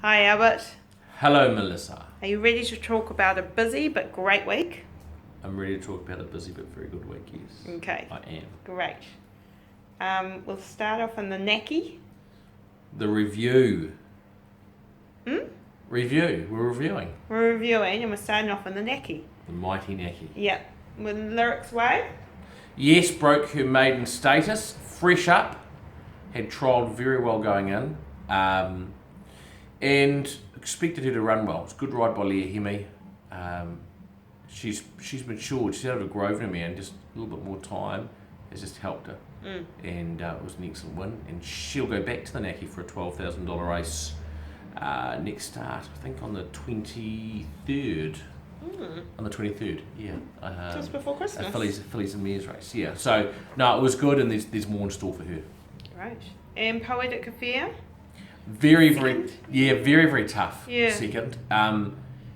Hi Albert, Hello, Melissa. are you ready to talk about a busy but great week? I'm ready to talk about a busy but very good week, yes. Okay, I am. great. We'll start off in the Naki. The review. Hmm? Review. We're reviewing. We're reviewing and we're starting off in the Naki. The mighty Naki. Yeah, with Lyrics Way. Yes, broke her maiden status. Fresh up. Had trialled very well going in. And expected her to run well. It's a good ride by Leah Hemi. She's matured. She's out of a Grosvenor man. Just a little bit more time has just helped her. And it was an excellent win. And she'll go back to the Naki for a $12,000 race next start, I think on the 23rd. On the 23rd, yeah. Just before Christmas. Fillies and Mares race, yeah. So, no, it was good, and there's more in store for her. Right. And Poetic Affair. Very, Second? very tough. Yeah. Second.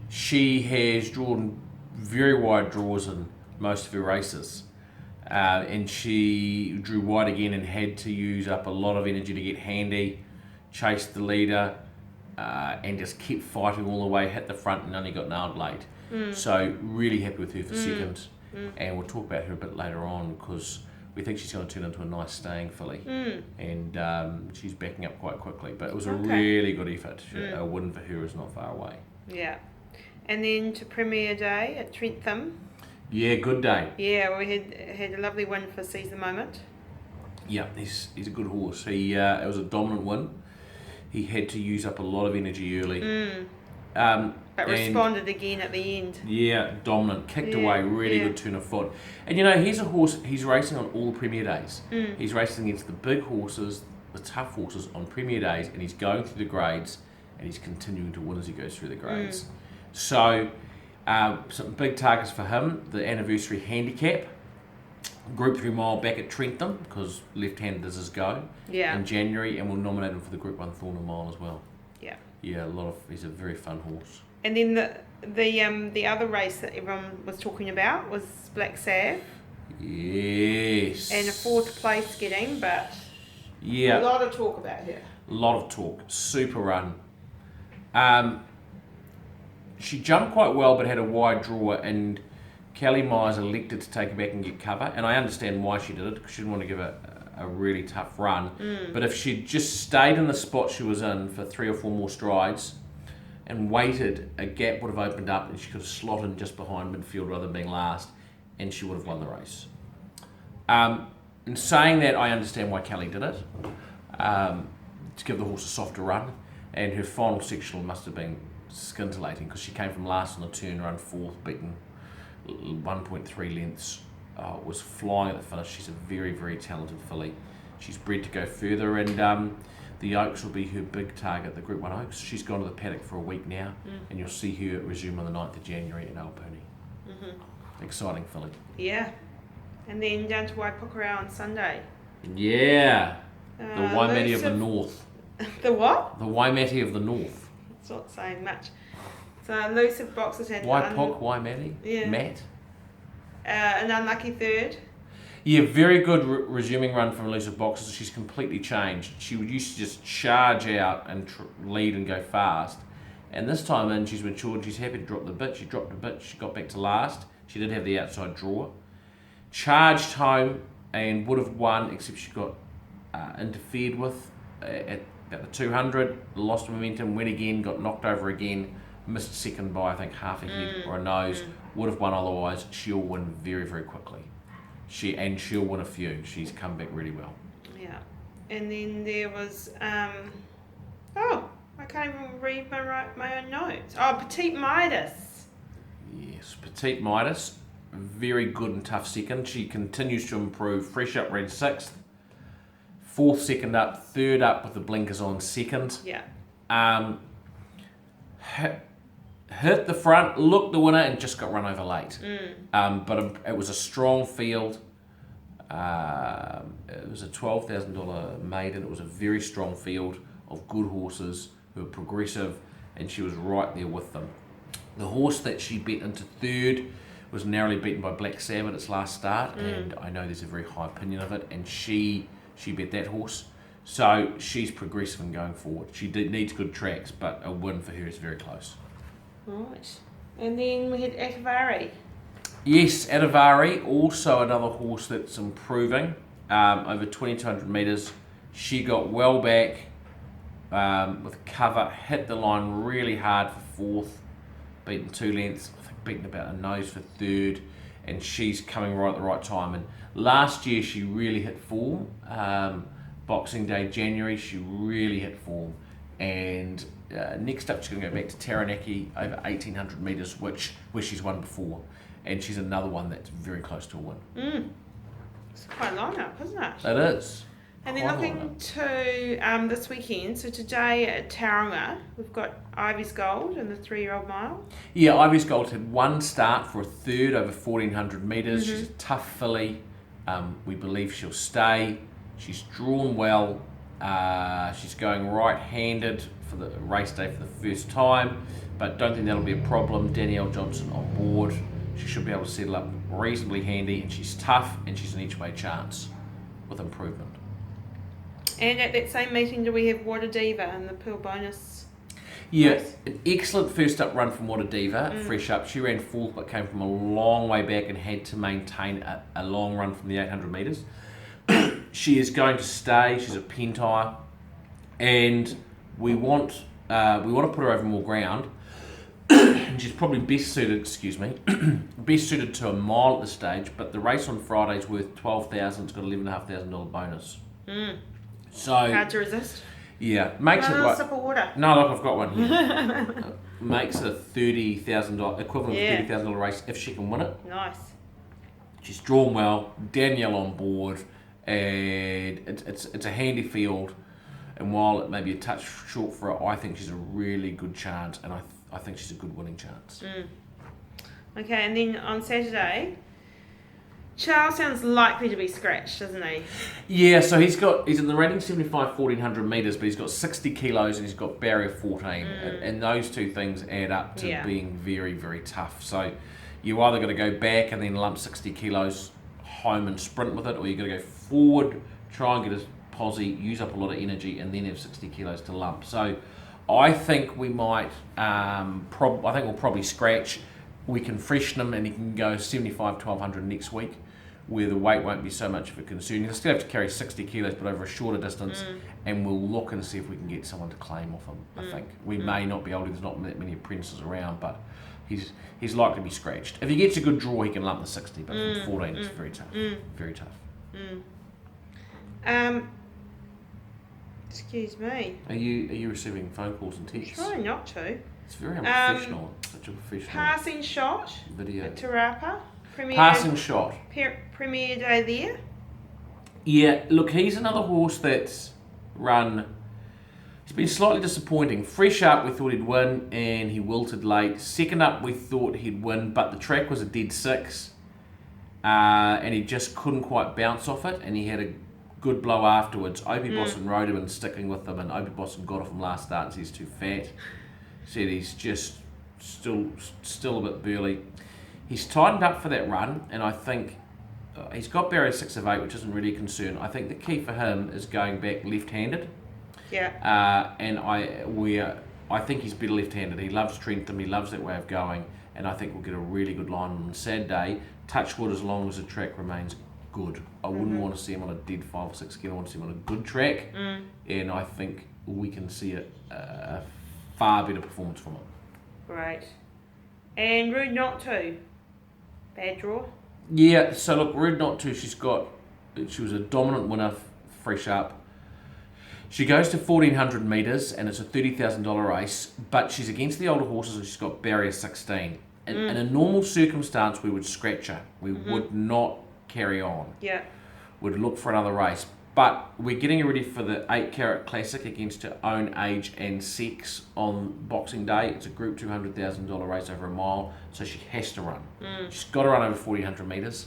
She has drawn very wide draws in most of her races. And she drew wide again and had to use up a lot of energy to get handy, chased the leader, and just kept fighting all the way, hit the front and only got nailed late. So really happy with her for second. And we'll talk about her a bit later on because we think she's going to turn into a nice staying filly. And she's backing up quite quickly. But it was a really good effort. A win for her is not far away. Yeah. And then to Premier Day at Trentham. Yeah, good day. Yeah, we had a lovely win for Seize the Moment. Yeah, he's a good horse. It was a dominant win. He had to use up a lot of energy early. But responded again at the end. Yeah, dominant. Kicked away, really good turn of foot. And he's a horse, he's racing on all the Premier Days. He's racing against the big horses, the tough horses on Premier Days, and he's going through the grades, and he's continuing to win as he goes through the grades. So, some big targets for him. The anniversary handicap. Group 3 mile back at Trentham, because left-handed is his go, in January, and we'll nominate him for the Group 1 Thornton Mile as well. Yeah. Yeah, he's a very fun horse. And then the other race that everyone was talking about was Black Sav. Yes. And a 4th place getting, but yeah, a lot of talk about her. A lot of talk. Super run. She jumped quite well, but had a wide draw, and Kelly Myers elected to take her back and get cover, and I understand why she did it, because she didn't want to give a really tough run. But if she'd just stayed in the spot she was in for 3 or 4 more strides and waited, a gap would have opened up and she could have slotted just behind midfield rather than being last, and she would have won the race. In saying that, I understand why Kelly did it, to give the horse a softer run, and her final sectional must have been scintillating because she came from last on the turn, run 4th, beaten 1.3 lengths. Was flying at the finish. She's a very, very talented filly. She's bred to go further, and the Oaks will be her big target, the Group 1 Oaks. She's gone to the paddock for a week now, and you'll see her resume on the 9th of January at Alpuni. Exciting filly. Yeah. And then down to Waipukurau on Sunday. Yeah. The Waimate of the North. The what? The Waimate of the North. It's not saying much. So elusive boxers had Waimate? Yeah. Matt? An unlucky 3rd. Yeah, very good resuming run from elusive boxers. She's completely changed. She would used to just charge out and lead and go fast. And this time in, she's matured. She's happy to drop the bit. She dropped a bit. She got back to last. She did have the outside draw. Charged home and would have won, except she got interfered with at about the 200. Lost momentum, went again, got knocked over again. Missed second by, I think, half a head or a nose. Would have won otherwise. She'll win very, very quickly. She'll win a few. She's come back really well. Yeah. And then there was, I can't even read my own notes. Oh, Petite Midas. Yes, Petite Midas. Very good and tough second. She continues to improve. Fresh up ran 6th. 4th second up. 3rd up with the blinkers on second. Yeah. Hit the front, looked the winner, and just got run over late. But it was a strong field. It was a $12,000 maiden. It was a very strong field of good horses who were progressive, and she was right there with them. The horse that she bet into 3rd was narrowly beaten by Black Sav at its last start, and I know there's a very high opinion of it, and she bet that horse. So she's progressive and going forward. She needs good tracks, but a win for her is very close. Right. And then we had Akavari. Yes, Adavari, also another horse that's improving. Over 2,200 metres. She got well back with cover, hit the line really hard for fourth, beaten 2 lengths, I think beaten about a nose for third, and she's coming right at the right time. And last year she really hit form. Boxing Day, January, she really hit form. And next up she's going to go back to Taranaki over 1,800 metres, where she's won before. And she's another one that's very close to a win. It's quite long up, isn't it? It is. And then Quite looking long to this weekend, so today at Tauranga, we've got Ivy's Gold in the 3-year-old mile. Yeah, Ivy's Gold had one start for a third over 1,400 metres. She's a tough filly. We believe she'll stay. She's drawn well. She's going right-handed for the race day for the first time, but don't think that'll be a problem. Danielle Johnson on board. She should be able to settle up reasonably handy, and she's tough, and she's an each-way chance with improvement. And at that same meeting, do we have Water Diva and the Pearl Bonus? Yeah, Nice. an excellent first up run from Water Diva, fresh up. She ran fourth, but came from a long way back and had to maintain a long run from the 800 metres. She is going to stay. She's a pen tire, and we want to put her over more ground. And she's probably best suited to a mile at this stage. But the race on Friday's worth $12,000. It's got $11,500 bonus. So Hard to resist. yeah, makes it Another like sip of water. no, look, I've got one here. Makes it a $30,000 equivalent Yeah. of $30,000 race if she can win it. Nice. She's drawn well, Danielle on board, and it's a handy field. And while it may be a touch short for her, I think she's a really good chance, and I think she's a good winning chance. Okay, and then on Saturday, Charles sounds likely to be scratched, doesn't he? Yeah, so he's in the rating 75 1,400 metres, but he's got 60 kilos and he's got barrier 14, and those two things add up to Yeah. being very, very tough. So you either got to go back and then lump 60 kilos home and sprint with it, or you got to go forward, try and get a posse, use up a lot of energy, and then have 60 kilos to lump. So I think we might, I think we'll probably scratch. We can freshen him and he can go 75 1,200 next week, where the weight won't be so much of a concern. He'll still have to carry 60 kilos, but over a shorter distance, and we'll look and see if we can get someone to claim off him. I think we may not be able to. There's not that many apprentices around, but he's likely to be scratched. If he gets a good draw, he can lump the 60, but from 14, it's very tough. Very tough. Excuse me. Are you receiving phone calls and texts? Try not to. It's very unprofessional. Such a professional Passing shot video. at Te Rapa. Passing shot. Premier day there. Yeah, look, he's another horse that's run. He's been slightly disappointing. Fresh up, we thought he'd win, and he wilted late. Second up, we thought he'd win, but the track was a dead 6, and he just couldn't quite bounce off it, and he had a good blow afterwards. Opie Bosson rode him and sticking with him, and Opie Bosson got off him last start and said he's too fat. Said he's just still a bit burly. He's tightened up for that run, and I think he's got barrier 6 of 8, which isn't really a concern. I think the key for him is going back left-handed. Yeah. And I think he's better left-handed. He loves Trentham, he loves that way of going, and I think we'll get a really good line on Saturday. Touch wood as long as the track remains good. I wouldn't want to see him on a dead 5 or 6 kilo. I want to see him on a good track, and I think we can see a far better performance from him. Great. And Rude Not To. Bad draw. Yeah, so look, Rude Not To, she was a dominant winner fresh up. She goes to 1,400 metres and it's a $30,000 race, but she's against the older horses and she's got barrier 16. In a normal circumstance, we would scratch her. We would not carry on. Yeah. We'd look for another race. But we're getting her ready for the 8 Carat Classic against her own age and sex on Boxing Day. It's a Group $200,000 race over a mile, so she has to run. She's got to run over 1,400 metres.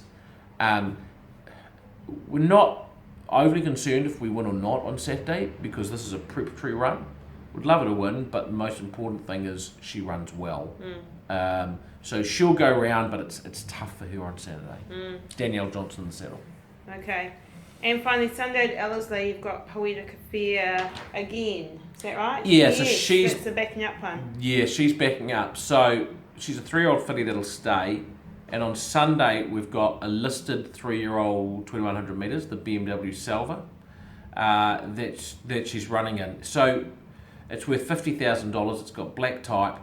We're not overly concerned if we win or not on Saturday because this is a preparatory run. We'd love her to win, but the most important thing is she runs well. So she'll go round, but it's tough for her on Saturday. Danielle Johnson in the saddle. Okay. And finally, Sunday at Ellerslie, you've got Hawita Kafir again. Is that right? Yeah, yes, so she's... That's the backing up one. Yeah, she's backing up. So she's a 3-year-old filly that'll stay. And on Sunday, we've got a listed 3-year-old 2100 metres, the BMW Salva, that she's running in. So it's worth $50,000. It's got black type.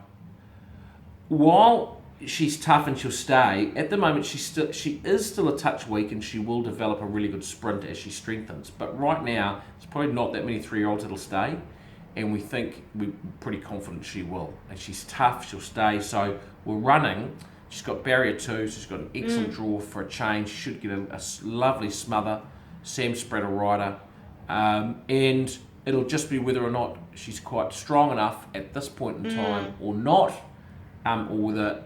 While she's tough and she'll stay, at the moment she is still a touch weak, and she will develop a really good sprint as she strengthens. But right now, there's probably not that many 3-year-olds that'll stay, and we're pretty confident she will. And she's tough, she'll stay. So we're running. She's got barrier 2, so she's got an excellent draw for a change. She should get a lovely smother. Sam Spreader rider, and it'll just be whether or not she's quite strong enough at this point in time or not, or whether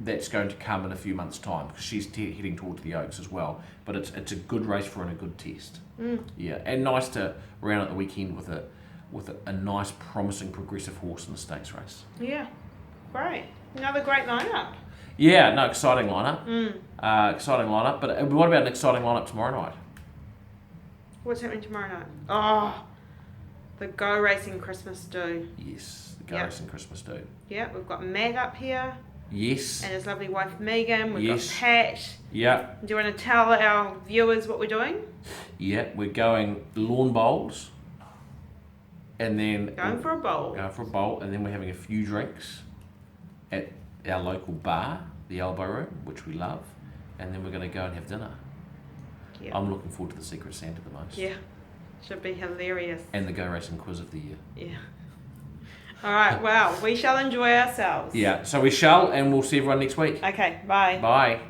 that's going to come in a few months' time, because she's heading towards the Oaks as well. But it's a good race for her and a good test. Yeah, and nice to round out the weekend with a nice, promising, progressive horse in the stakes race. Yeah, great. Another great lineup. Yeah, no, exciting lineup. Exciting lineup. But what about an exciting lineup tomorrow night? What's happening tomorrow night? Oh, the Go Racing Christmas Do. Yes, the Go Racing Christmas Do. Yeah, we've got Matt up here. Yes. And his lovely wife Megan. We've Yes. got Pat. Yeah. Do you want to tell our viewers what we're doing? Yeah, we're going lawn bowls, and then Going for a bowl. Going for a bowl, and then we're having a few drinks at our local bar, the Elbow Room, which we love, and then we're going to go and have dinner. Yeah. I'm looking forward to the Secret Santa the most. Yeah. Should be hilarious. And the Go Racing Quiz of the Year. Yeah. All right. Well, we shall enjoy ourselves. Yeah, so we shall, and we'll see everyone next week. Okay. Bye. Bye.